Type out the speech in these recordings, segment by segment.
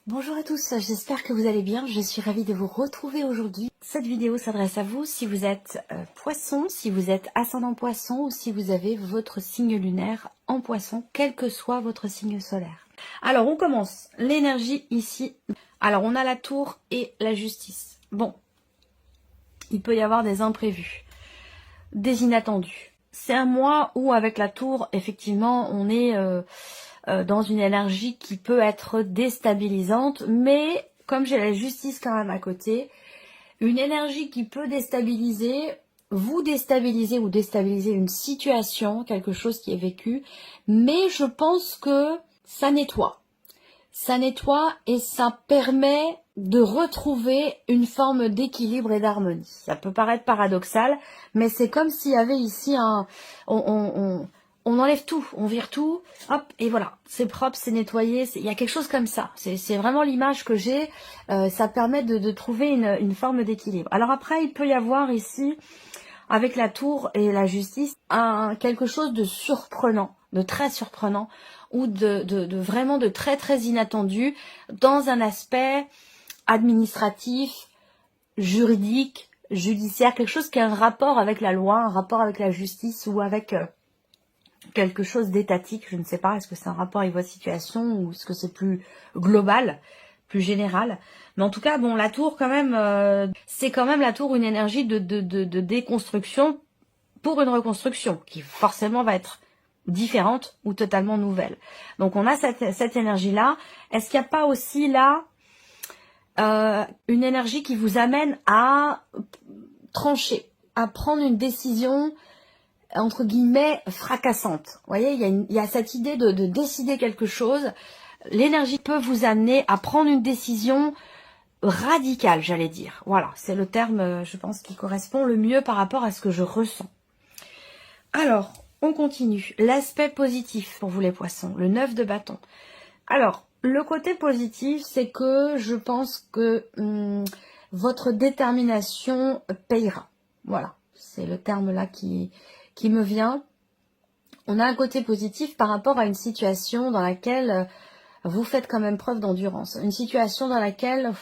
Bonjour à tous, j'espère que vous allez bien. Je suis ravie de vous retrouver aujourd'hui. Cette vidéo s'adresse à vous si vous êtes poisson, si vous êtes ascendant poisson ou si vous avez votre signe lunaire en poisson, quel que soit votre signe solaire. Alors on commence. L'énergie ici. Alors on a la tour et la justice. Bon, il peut y avoir des imprévus, des inattendus. C'est un mois où avec la tour, effectivement, on est dans une énergie qui peut être déstabilisante, mais comme j'ai la justice quand même à côté, une énergie qui peut déstabiliser, vous déstabiliser ou déstabiliser une situation, quelque chose qui est vécu, mais je pense que ça nettoie. Ça nettoie et ça permet de retrouver une forme d'équilibre et d'harmonie. Ça peut paraître paradoxal, mais c'est comme s'il y avait ici un... On enlève tout, on vire tout, hop, et voilà, c'est propre, c'est nettoyé, il y a quelque chose comme ça. C'est vraiment l'image que j'ai, ça permet de trouver une forme d'équilibre. Alors après, il peut y avoir ici, avec la tour et la justice, quelque chose de surprenant, de très surprenant, ou de vraiment de très très inattendu, dans un aspect administratif, juridique, judiciaire, quelque chose qui a un rapport avec la loi, un rapport avec la justice ou avec quelque chose d'étatique, je ne sais pas, est-ce que c'est un rapport avec votre situation ou est-ce que c'est plus global, plus général. Mais en tout cas, bon, la tour quand même, c'est quand même la tour une énergie de déconstruction pour une reconstruction qui forcément va être différente ou totalement nouvelle. Donc on a cette énergie-là. Est-ce qu'il n'y a pas aussi là une énergie qui vous amène à trancher, à prendre une décision entre guillemets fracassante. Vous voyez, il y a cette idée de décider quelque chose. L'énergie peut vous amener à prendre une décision radicale, j'allais dire. Voilà, c'est le terme, je pense, qui correspond le mieux par rapport à ce que je ressens. Alors, on continue. L'aspect positif pour vous les poissons, le 9 de bâton. Alors, le côté positif, c'est que je pense que votre détermination payera. Voilà, c'est le terme là qui me vient. On a un côté positif par rapport à une situation dans laquelle vous faites quand même preuve d'endurance. Une situation dans laquelle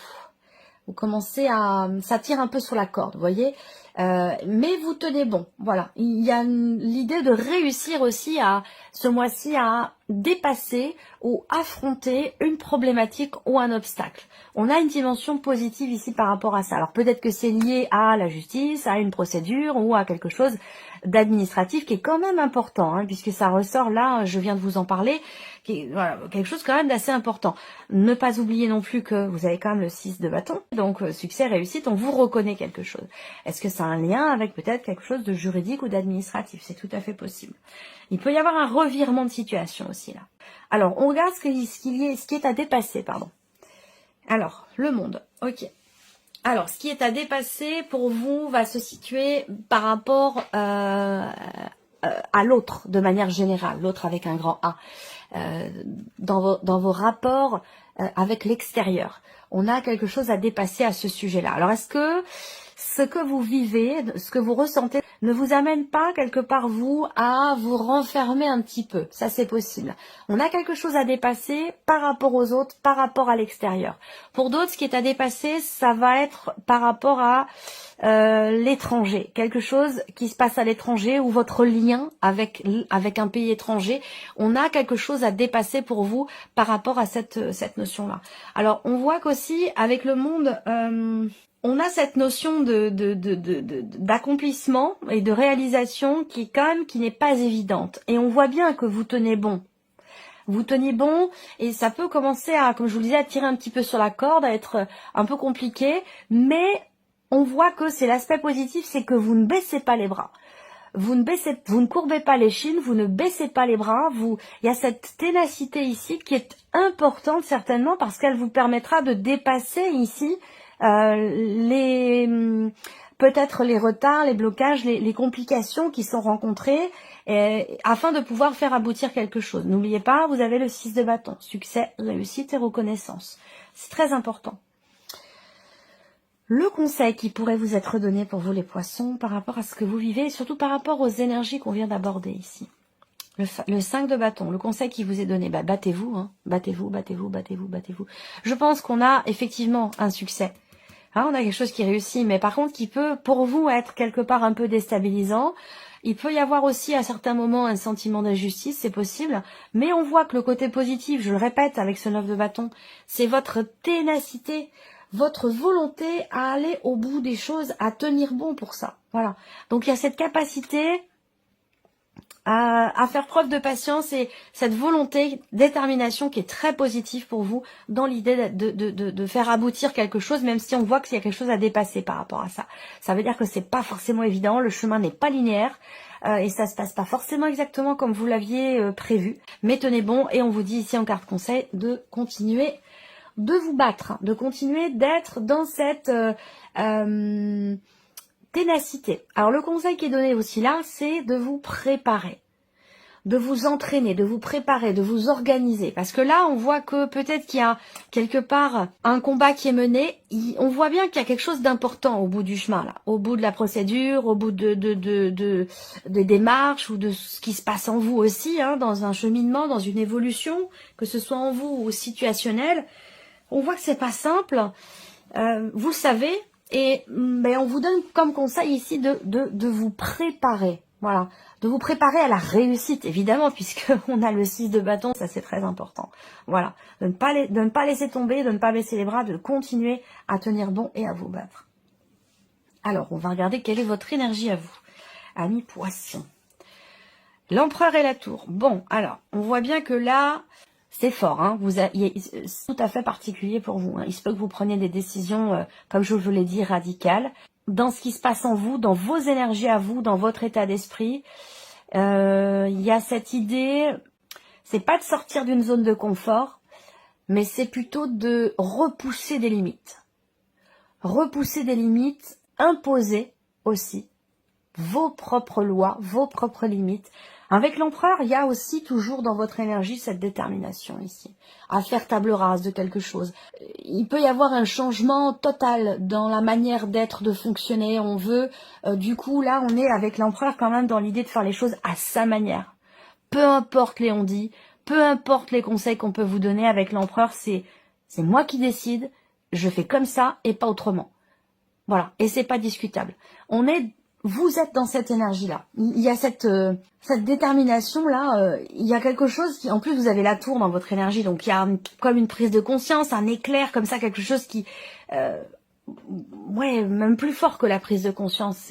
vous commencez à... ça tire un peu sur la corde, vous voyez. Mais vous tenez bon, voilà. Il y a l'idée de réussir aussi à, ce mois-ci, à dépasser ou affronter une problématique ou un obstacle. On a une dimension positive ici par rapport à ça. Alors peut-être que c'est lié à la justice, à une procédure ou à quelque chose d'administratif qui est quand même important, hein, puisque ça ressort là, je viens de vous en parler, voilà, quelque chose quand même d'assez important. Ne pas oublier non plus que vous avez quand même le 6 de bâton, donc succès, réussite, on vous reconnaît quelque chose. Est-ce que ça a un lien avec peut-être quelque chose de juridique ou d'administratif? C'est tout à fait possible. Il peut y avoir un revirement de situation aussi là. Alors, on regarde ce qui est à dépasser, pardon. Alors, le monde, ok. Alors, ce qui est à dépasser pour vous va se situer par rapport à l'autre, de manière générale, l'autre avec un grand A, dans vos rapports avec l'extérieur. On a quelque chose à dépasser à ce sujet-là. Alors, est-ce que ce que vous vivez, ce que vous ressentez, ne vous amène pas quelque part, vous, à vous renfermer un petit peu? Ça, c'est possible. On a quelque chose à dépasser par rapport aux autres, par rapport à l'extérieur. Pour d'autres, ce qui est à dépasser, ça va être par rapport à l'étranger. Quelque chose qui se passe à l'étranger ou votre lien avec un pays étranger. On a quelque chose à dépasser pour vous par rapport à cette notion-là. Alors, on voit qu'aussi, avec le monde... on a cette notion d'accomplissement et de réalisation qui n'est pas évidente. Et on voit bien que vous tenez bon. Vous tenez bon et ça peut commencer à, comme je vous le disais, à tirer un petit peu sur la corde, à être un peu compliqué. Mais on voit que c'est l'aspect positif, c'est que vous ne baissez pas les bras. Vous ne courbez pas l'échine, vous ne baissez pas les bras. Il y a cette ténacité ici qui est importante certainement parce qu'elle vous permettra de dépasser ici peut-être les retards, les blocages, les complications qui sont rencontrées afin de pouvoir faire aboutir quelque chose. N'oubliez pas, vous avez le 6 de bâton, succès, réussite et reconnaissance. C'est très important. Le conseil qui pourrait vous être donné pour vous les poissons par rapport à ce que vous vivez et surtout par rapport aux énergies qu'on vient d'aborder ici. Le 5 de bâton, le conseil qui vous est donné, bah, battez-vous, hein. Battez-vous, battez-vous, battez-vous, battez-vous. Je pense qu'on a effectivement un succès. Hein, on a quelque chose qui réussit, mais par contre qui peut pour vous être quelque part un peu déstabilisant. Il peut y avoir aussi à certains moments un sentiment d'injustice, c'est possible, mais on voit que le côté positif, je le répète avec ce 9 de bâton, c'est votre ténacité, votre volonté à aller au bout des choses, à tenir bon pour ça. Voilà. Donc il y a cette capacité à faire preuve de patience et cette volonté, détermination qui est très positive pour vous dans l'idée de faire aboutir quelque chose, même si on voit qu'il y a quelque chose à dépasser par rapport à ça. Ça veut dire que c'est pas forcément évident, le chemin n'est pas linéaire et ça se passe pas forcément exactement comme vous l'aviez prévu, mais tenez bon et on vous dit ici en carte conseil de continuer de vous battre, de continuer d'être dans cette ténacité. Alors le conseil qui est donné aussi là, c'est de vous préparer, de vous entraîner, de vous préparer, de vous organiser. Parce que là, on voit que peut-être qu'il y a quelque part un combat qui est mené. On voit bien qu'il y a quelque chose d'important au bout du chemin, là, au bout de la procédure, au bout de démarches ou de ce qui se passe en vous aussi, hein, dans un cheminement, dans une évolution, que ce soit en vous ou situationnel. On voit que c'est pas simple. Vous le savez. Et ben, on vous donne comme conseil ici de vous préparer, voilà, de vous préparer à la réussite, évidemment, puisque on a le 6 de bâton, ça c'est très important. Voilà, de ne pas laisser tomber, de ne pas baisser les bras, de continuer à tenir bon et à vous battre. Alors, on va regarder quelle est votre énergie à vous, amis poissons. L'empereur et la tour. Bon, alors, on voit bien que là, c'est fort, hein. C'est tout à fait particulier pour vous. Hein. Il se peut que vous preniez des décisions, comme je vous l'ai dit, radicales. Dans ce qui se passe en vous, dans vos énergies à vous, dans votre état d'esprit, il y a cette idée, c'est pas de sortir d'une zone de confort, mais c'est plutôt de repousser des limites. Repousser des limites, imposer aussi vos propres lois, vos propres limites. Avec l'empereur, il y a aussi toujours dans votre énergie cette détermination ici, à faire table rase de quelque chose. Il peut y avoir un changement total dans la manière d'être, de fonctionner. On veut, du coup, là, on est avec l'empereur quand même dans l'idée de faire les choses à sa manière. Peu importe les on-dit, peu importe les conseils qu'on peut vous donner avec l'empereur, c'est moi qui décide, je fais comme ça et pas autrement. Voilà, et c'est pas discutable. Vous êtes dans cette énergie-là. Il y a cette détermination-là. Il y a quelque chose qui... En plus, vous avez la tour dans votre énergie. Donc, il y a comme une prise de conscience, un éclair comme ça, quelque chose qui... ouais, même plus fort que la prise de conscience.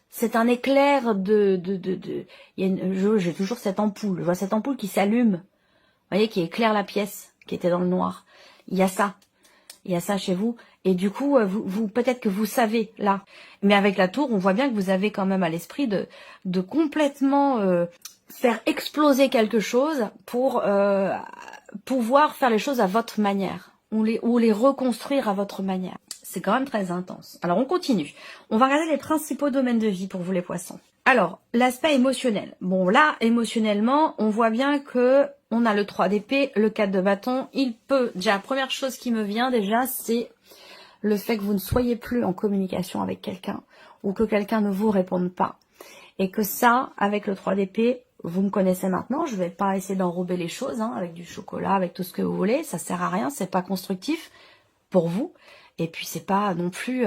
C'est un éclair j'ai toujours cette ampoule. Je vois cette ampoule qui s'allume. Vous voyez, qui éclaire la pièce, qui était dans le noir. Il y a ça. Il y a ça chez vous. Et du coup, vous peut-être que vous savez là. Mais avec la tour, on voit bien que vous avez quand même à l'esprit de complètement faire exploser quelque chose pour pouvoir faire les choses à votre manière. Ou les reconstruire à votre manière. C'est quand même très intense. Alors, on continue. On va regarder les principaux domaines de vie pour vous les poissons. Alors, l'aspect émotionnel. Bon, là, émotionnellement, on voit bien que on a le 3 d'épée, le 4 de bâton. Il peut, déjà, la première chose qui me vient déjà, c'est le fait que vous ne soyez plus en communication avec quelqu'un ou que quelqu'un ne vous réponde pas. Et que ça, avec le 3 d'épée, vous me connaissez maintenant, je vais pas essayer d'enrober les choses hein, avec du chocolat, avec tout ce que vous voulez, ça sert à rien, c'est pas constructif pour vous. Et puis c'est pas non plus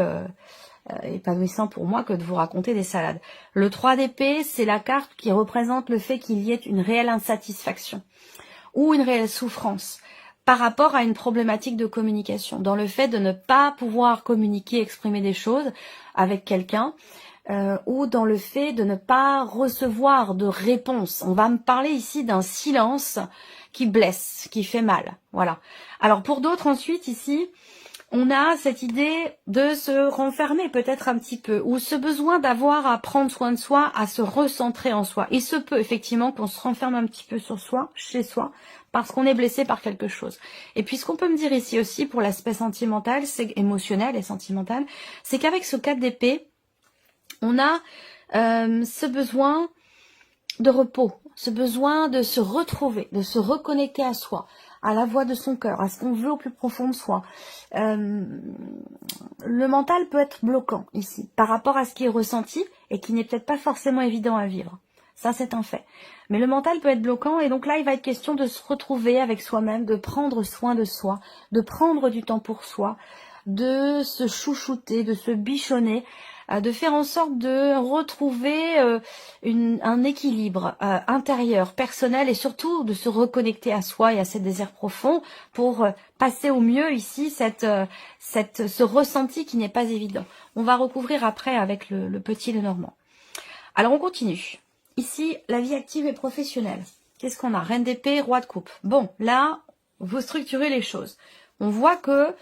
épanouissant pour moi que de vous raconter des salades. Le 3 d'épée, c'est la carte qui représente le fait qu'il y ait une réelle insatisfaction ou une réelle souffrance par rapport à une problématique de communication, dans le fait de ne pas pouvoir communiquer, exprimer des choses avec quelqu'un, ou dans le fait de ne pas recevoir de réponse. On va me parler ici d'un silence qui blesse, qui fait mal. Voilà. Alors pour d'autres ensuite ici, on a cette idée de se renfermer peut-être un petit peu, ou ce besoin d'avoir à prendre soin de soi, à se recentrer en soi. Il se peut effectivement qu'on se renferme un petit peu sur soi, chez soi, parce qu'on est blessé par quelque chose. Et puis ce qu'on peut me dire ici aussi pour l'aspect sentimental, c'est émotionnel et sentimental, c'est qu'avec ce 4 d'épée, on a ce besoin de repos, ce besoin de se retrouver, de se reconnecter à soi, à la voix de son cœur, à ce qu'on veut au plus profond de soi. Le mental peut être bloquant ici, par rapport à ce qui est ressenti et qui n'est peut-être pas forcément évident à vivre. Ça, c'est un fait. Mais le mental peut être bloquant et donc là, il va être question de se retrouver avec soi-même, de prendre soin de soi, de prendre du temps pour soi, de se chouchouter, de se bichonner, de faire en sorte de retrouver un équilibre intérieur, personnel et surtout de se reconnecter à soi et à ses désirs profonds pour passer au mieux ici ce ressenti qui n'est pas évident. On va recouvrir après avec le petit Lenormand. Alors on continue. Ici, la vie active et professionnelle. Qu'est-ce qu'on a? Reine d'épée, roi de coupe. Bon, là, vous structurez les choses. On voit que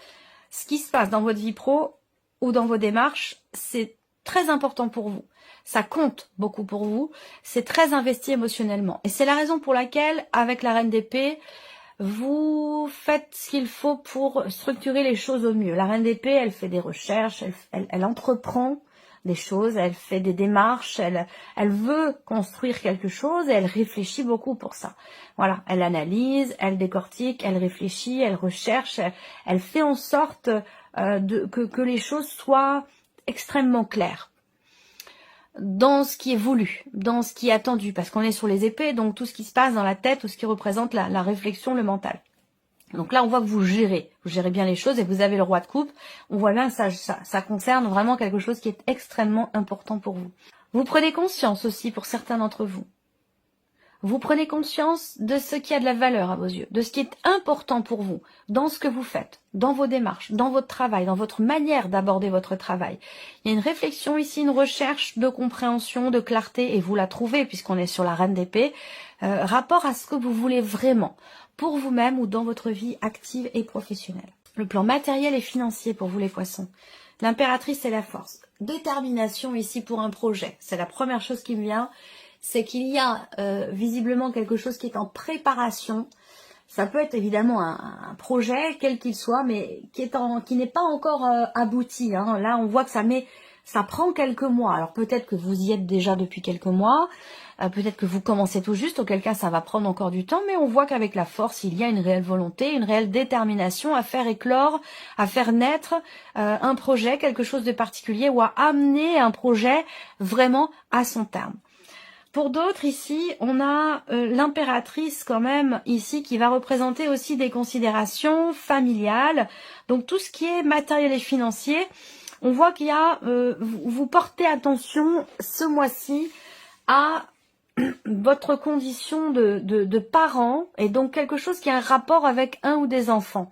ce qui se passe dans votre vie pro ou dans vos démarches, c'est très important pour vous. Ça compte beaucoup pour vous. C'est très investi émotionnellement. Et c'est la raison pour laquelle, avec la reine d'épée, vous faites ce qu'il faut pour structurer les choses au mieux. La reine d'épée, elle fait des recherches, elle entreprend des choses, elle fait des démarches, elle veut construire quelque chose et elle réfléchit beaucoup pour ça. Voilà, elle analyse, elle décortique, elle réfléchit, elle recherche, elle fait en sorte que les choses soient extrêmement claires dans ce qui est voulu, dans ce qui est attendu, parce qu'on est sur les épées, donc tout ce qui se passe dans la tête, tout ce qui représente la réflexion, le mental. Donc là, on voit que vous gérez bien les choses et vous avez le roi de coupe. On voit bien que ça concerne vraiment quelque chose qui est extrêmement important pour vous. Vous prenez conscience aussi pour certains d'entre vous. Vous prenez conscience de ce qui a de la valeur à vos yeux, de ce qui est important pour vous, dans ce que vous faites, dans vos démarches, dans votre travail, dans votre manière d'aborder votre travail. Il y a une réflexion ici, une recherche de compréhension, de clarté, et vous la trouvez puisqu'on est sur la reine d'épée, rapport à ce que vous voulez vraiment, pour vous-même ou dans votre vie active et professionnelle. Le plan matériel et financier pour vous les poissons. L'impératrice et la force. Détermination ici pour un projet. C'est la première chose qui me vient. C'est qu'il y a visiblement quelque chose qui est en préparation. Ça peut être évidemment un projet, quel qu'il soit, mais qui n'est pas encore abouti. Hein. Là, on voit que ça prend quelques mois. Alors peut-être que vous y êtes déjà depuis quelques mois, peut-être que vous commencez tout juste, auquel cas ça va prendre encore du temps, mais on voit qu'avec la force, il y a une réelle volonté, une réelle détermination à faire éclore, à faire naître un projet, quelque chose de particulier, ou à amener un projet vraiment à son terme. Pour d'autres, ici, on a l'impératrice quand même, ici, qui va représenter aussi des considérations familiales. Donc tout ce qui est matériel et financier, on voit qu'il y a, vous portez attention ce mois-ci à votre condition de parent, et donc quelque chose qui a un rapport avec un ou des enfants.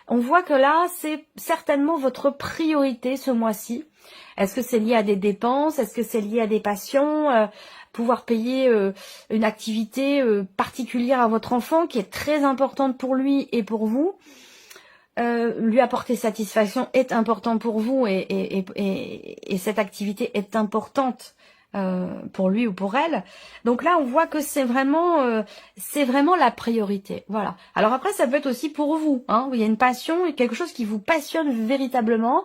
On voit que là, c'est certainement votre priorité ce mois-ci. Est-ce que c'est lié à des dépenses? Est-ce que c'est lié à des passions? Pouvoir payer une activité particulière à votre enfant qui est très importante pour lui et pour vous. Lui apporter satisfaction est important pour vous et cette activité est importante pour lui ou pour elle. Donc là, on voit que c'est vraiment la priorité. Voilà. Alors après, ça peut être aussi pour vous. Hein, il y a une passion, quelque chose qui vous passionne véritablement,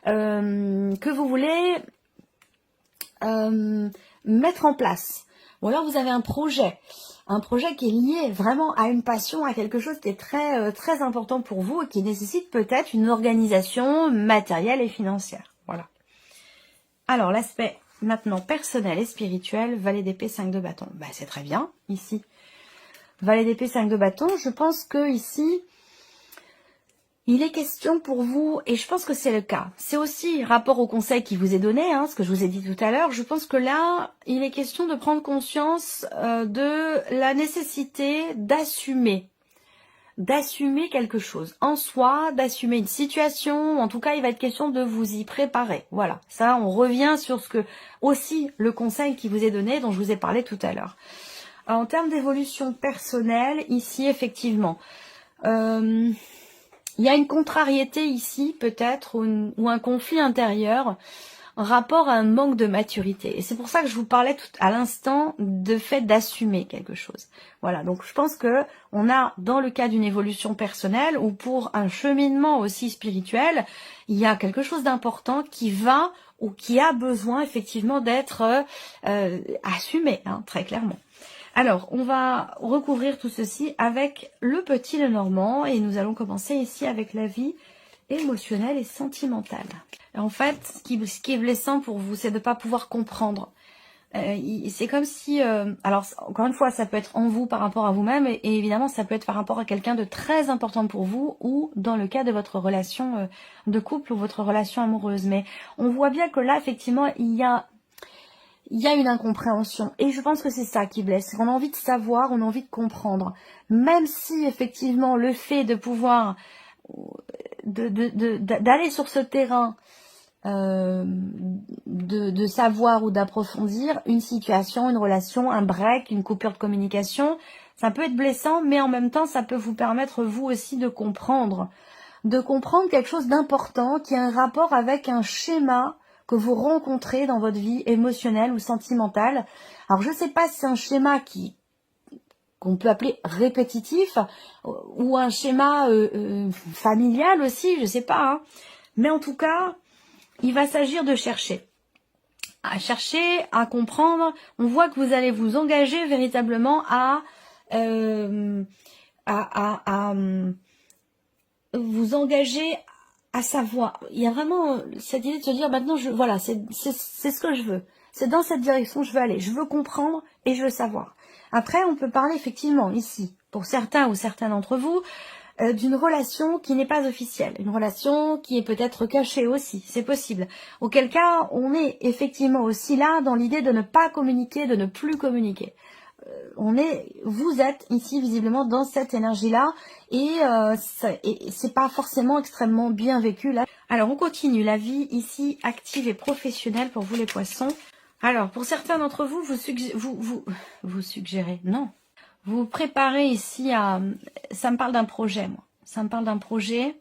que vous voulez mettre en place. Ou alors vous avez un projet qui est lié vraiment à une passion, à quelque chose qui est très très important pour vous et qui nécessite peut-être une organisation matérielle et financière. Voilà. Alors l'aspect maintenant personnel et spirituel, valet d'épée, 5 de bâton. Ben, c'est très bien ici. Valet d'épée, 5 de bâton, je pense que ici il est question pour vous, et je pense que c'est le cas. C'est aussi rapport au conseil qui vous est donné, hein, ce que je vous ai dit tout à l'heure. Je pense que là, il est question de prendre conscience de la nécessité d'assumer quelque chose en soi, d'assumer une situation. En tout cas, il va être question de vous y préparer. Voilà, ça, on revient sur ce que aussi le conseil qui vous est donné, dont je vous ai parlé tout à l'heure. En termes d'évolution personnelle, ici, effectivement... il y a une contrariété ici, peut-être, ou un conflit intérieur, en rapport à un manque de maturité. Et c'est pour ça que je vous parlais tout à l'instant de fait d'assumer quelque chose. Voilà, donc je pense que on a, dans le cas d'une évolution personnelle, ou pour un cheminement aussi spirituel, il y a quelque chose d'important qui va, ou qui a besoin effectivement d'être assumé, hein, très clairement. Alors, on va recouvrir tout ceci avec le petit Lenormand et nous allons commencer ici avec la vie émotionnelle et sentimentale. Et en fait, ce qui est blessant pour vous, c'est de ne pas pouvoir comprendre C'est comme si, alors encore une fois, ça peut être en vous par rapport à vous-même, et évidemment ça peut être par rapport à quelqu'un de très important pour vous, ou dans le cas de votre relation de couple ou votre relation amoureuse. Mais on voit bien que là, effectivement, il y a une incompréhension, et je pense que c'est ça qui blesse. On a envie de savoir, on a envie de comprendre, même si effectivement le fait de pouvoir d'aller sur ce terrain, de savoir ou d'approfondir une situation, une relation, un break, une coupure de communication, ça peut être blessant, mais en même temps ça peut vous permettre vous aussi de comprendre quelque chose d'important qui a un rapport avec un schéma que vous rencontrez dans votre vie émotionnelle ou sentimentale. Alors je ne sais pas si c'est un schéma qu'on peut appeler répétitif, ou un schéma familial aussi, je ne sais pas, hein. Mais en tout cas, il va s'agir de chercher, à comprendre. On voit que vous allez vous engager véritablement à vous engager à savoir. Il y a vraiment cette idée de se dire maintenant, voilà, c'est ce que je veux. C'est dans cette direction que je veux aller. Je veux comprendre et je veux savoir. Après, on peut parler effectivement ici, pour certains ou certains d'entre vous, d'une relation qui n'est pas officielle, une relation qui est peut-être cachée aussi, c'est possible. Auquel cas, on est effectivement aussi là dans l'idée de ne pas communiquer, de ne plus communiquer. Vous êtes ici visiblement dans cette énergie-là, et c'est pas forcément extrêmement bien vécu là. Alors on continue, la vie ici active et professionnelle pour vous les poissons. Alors pour certains d'entre vous, vous suggérez, non, vous préparez ici à... Ça me parle d'un projet, moi. Ça me parle d'un projet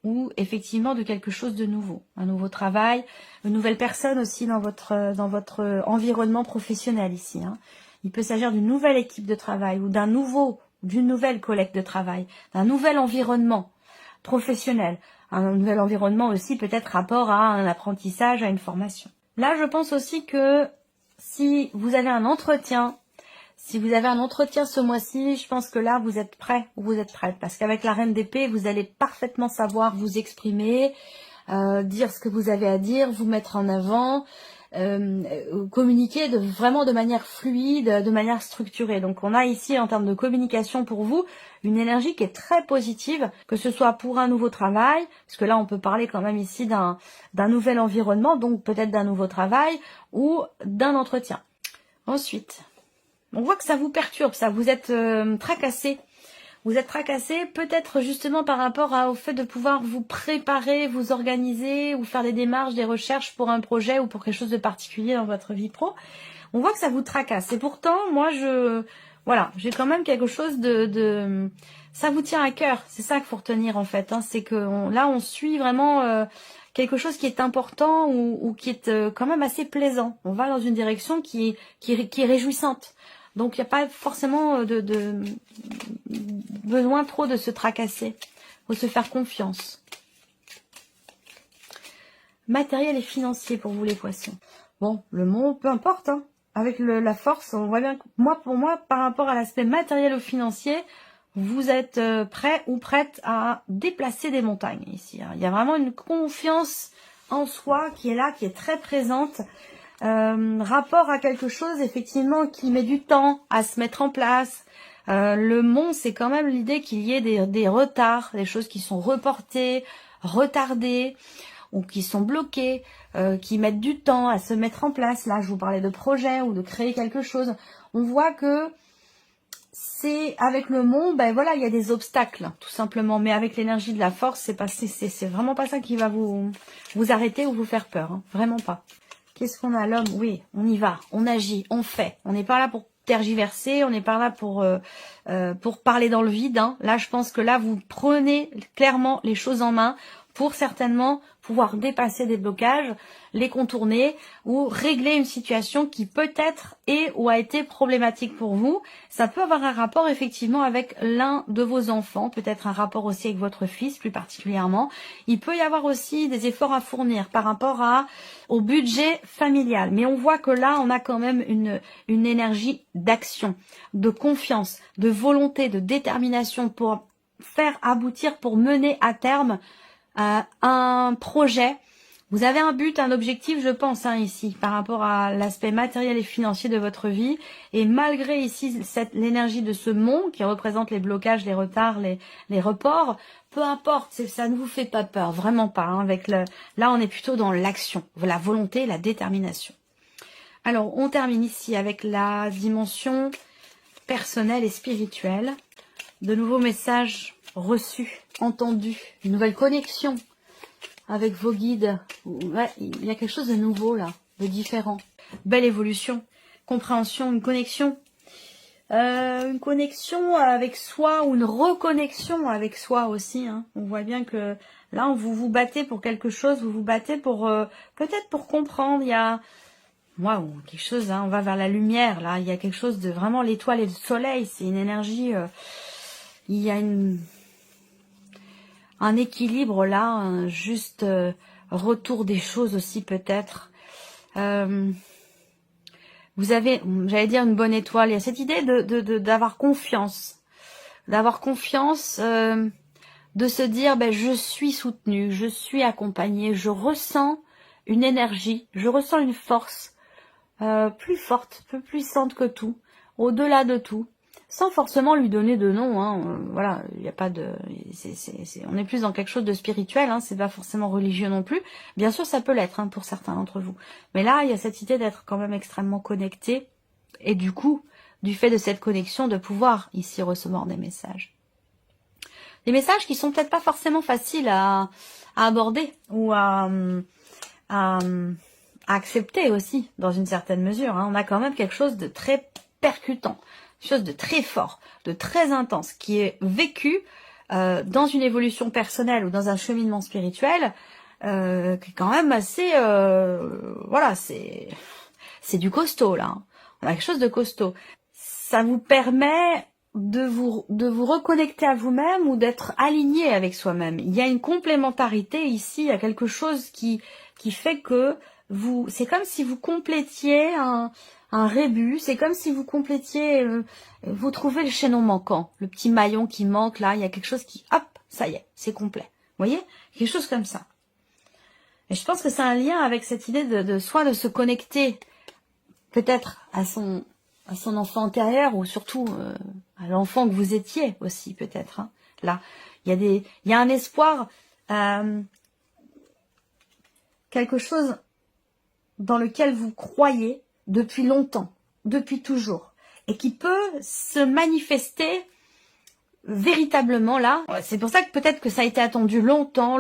ou effectivement de quelque chose de nouveau. Un nouveau travail, une nouvelle personne aussi dans votre environnement professionnel ici, hein. Il peut s'agir d'une nouvelle équipe de travail ou d'une nouvelle collègue de travail, d'un nouvel environnement professionnel. Un nouvel environnement aussi peut-être rapport à un apprentissage, à une formation. Là, je pense aussi que si vous avez un entretien, ce mois-ci, je pense que là, vous êtes prêt ou vous êtes prête. Parce qu'avec la reine d'épée, vous allez parfaitement savoir vous exprimer, dire ce que vous avez à dire, vous mettre en avant, communiquer vraiment de manière fluide, de manière structurée. Donc on a ici, en termes de communication pour vous, une énergie qui est très positive, que ce soit pour un nouveau travail, parce que là on peut parler quand même ici d'un nouvel environnement, donc peut-être d'un nouveau travail, ou d'un entretien. Ensuite... on voit que ça vous perturbe, ça, vous êtes tracassé. Vous êtes tracassé peut-être justement par rapport au fait de pouvoir vous préparer, vous organiser, ou faire des démarches, des recherches pour un projet ou pour quelque chose de particulier dans votre vie pro. On voit que ça vous tracasse. Et pourtant, moi, voilà, j'ai quand même quelque chose de... Ça vous tient à cœur, c'est ça qu'il faut retenir en fait, hein. C'est que là, on suit vraiment... quelque chose qui est important ou qui est quand même assez plaisant. On va dans une direction qui est réjouissante. Donc, il n'y a pas forcément besoin trop de se tracasser. Il faut se faire confiance. Matériel et financier pour vous les poissons. Bon, le mot, peu importe, hein. Avec la force, on voit bien que pour moi, par rapport à l'aspect matériel ou financier, vous êtes prêt ou prête à déplacer des montagnes ici, hein. Il y a vraiment une confiance en soi qui est là, qui est très présente. Rapport à quelque chose effectivement qui met du temps à se mettre en place. Le mont, c'est quand même l'idée qu'il y ait des retards, des choses qui sont reportées, retardées, ou qui sont bloquées, qui mettent du temps à se mettre en place. Là, je vous parlais de projet ou de créer quelque chose. On voit que c'est avec le mont, ben voilà, il y a des obstacles, tout simplement. Mais avec l'énergie de la force, c'est vraiment pas ça qui va vous arrêter ou vous faire peur, hein. Vraiment pas. Qu'est-ce qu'on a, l'homme? Oui, on y va, on agit, on fait. On n'est pas là pour tergiverser, on n'est pas là pour parler dans le vide, hein. Là, je pense que là, vous prenez clairement les choses en main pour certainement pouvoir dépasser des blocages, les contourner ou régler une situation qui peut-être est ou a été problématique pour vous. Ça peut avoir un rapport effectivement avec l'un de vos enfants, peut-être un rapport aussi avec votre fils plus particulièrement. Il peut y avoir aussi des efforts à fournir par rapport au budget familial. Mais on voit que là, on a quand même une énergie d'action, de confiance, de volonté, de détermination pour faire aboutir, pour mener à terme un projet Vous avez un but, un objectif, je pense, hein, ici, par rapport à l'aspect matériel et financier de votre vie. Et malgré ici l'énergie de ce mont qui représente les blocages, les retards, les reports, peu importe, ça ne vous fait pas peur, vraiment pas. Hein, là, on est plutôt dans l'action, la volonté, la détermination. Alors, on termine ici avec la dimension personnelle et spirituelle. De nouveaux messages reçus, entendus, une nouvelle connexion avec vos guides. Ouais, il y a quelque chose de nouveau là, de différent. Belle évolution, compréhension, une connexion. Une connexion avec soi ou une reconnexion avec soi aussi. Hein. On voit bien que là, vous vous battez pour quelque chose, vous vous battez pour peut-être pour comprendre. Il y a waouh, quelque chose, hein, on va vers la lumière là. Il y a quelque chose de vraiment l'étoile et le soleil. C'est une énergie. Il y a un équilibre là, un juste retour des choses aussi peut-être. Vous avez, j'allais dire une bonne étoile, il y a cette idée d'avoir confiance. D'avoir confiance, de se dire ben, je suis soutenue, je suis accompagnée, je ressens une énergie, je ressens une force plus forte, plus puissante que tout, au-delà de tout. Sans forcément lui donner de nom, hein. Voilà, il n'y a pas de, on est plus dans quelque chose de spirituel, hein, c'est pas forcément religieux non plus. Bien sûr, ça peut l'être hein, pour certains d'entre vous, mais là, il y a cette idée d'être quand même extrêmement connecté, et du coup, du fait de cette connexion, de pouvoir ici recevoir des messages qui sont peut-être pas forcément faciles à aborder ou à accepter aussi, dans une certaine mesure. Hein. On a quand même quelque chose de très percutant, chose de très fort, de très intense, qui est vécu dans une évolution personnelle ou dans un cheminement spirituel, qui est quand même assez... voilà, c'est du costaud, là. Hein. On a quelque chose de costaud. Ça vous permet de vous reconnecter à vous-même ou d'être aligné avec soi-même. Il y a une complémentarité ici, il y a quelque chose qui fait que c'est comme si vous complétiez un rébus, c'est comme si vous complétiez, vous trouvez le chaînon manquant, le petit maillon qui manque là, il y a quelque chose qui, hop, ça y est, c'est complet. Vous voyez, quelque chose comme ça. Et je pense que c'est un lien avec cette idée soit de se connecter peut-être à son enfant antérieur ou surtout à l'enfant que vous étiez aussi peut-être. Hein. Là, il y a un espoir, quelque chose dans lequel vous croyez depuis longtemps, depuis toujours, et qui peut se manifester véritablement là. C'est pour ça que peut-être que ça a été attendu longtemps,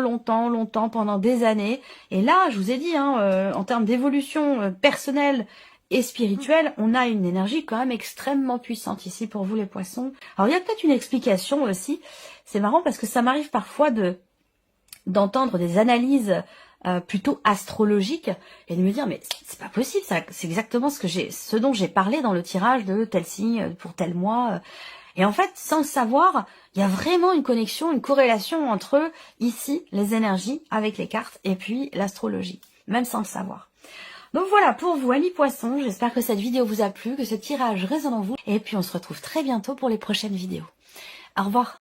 pendant des années. Et là, je vous ai dit, hein, en termes d'évolution personnelle et spirituelle, on a une énergie quand même extrêmement puissante ici pour vous les poissons. Alors il y a peut-être une explication aussi. C'est marrant parce que ça m'arrive parfois d'entendre des analyses plutôt astrologiques et de me dire mais c'est pas possible, c'est exactement ce dont j'ai parlé dans le tirage de tel signe pour tel mois. Et en fait, sans le savoir, il y a vraiment une connexion, une corrélation entre ici les énergies avec les cartes et puis l'astrologie, même sans le savoir. Donc voilà pour vous, amis poissons, j'espère que cette vidéo vous a plu, que ce tirage résonne en vous. Et puis on se retrouve très bientôt pour les prochaines vidéos. Au revoir.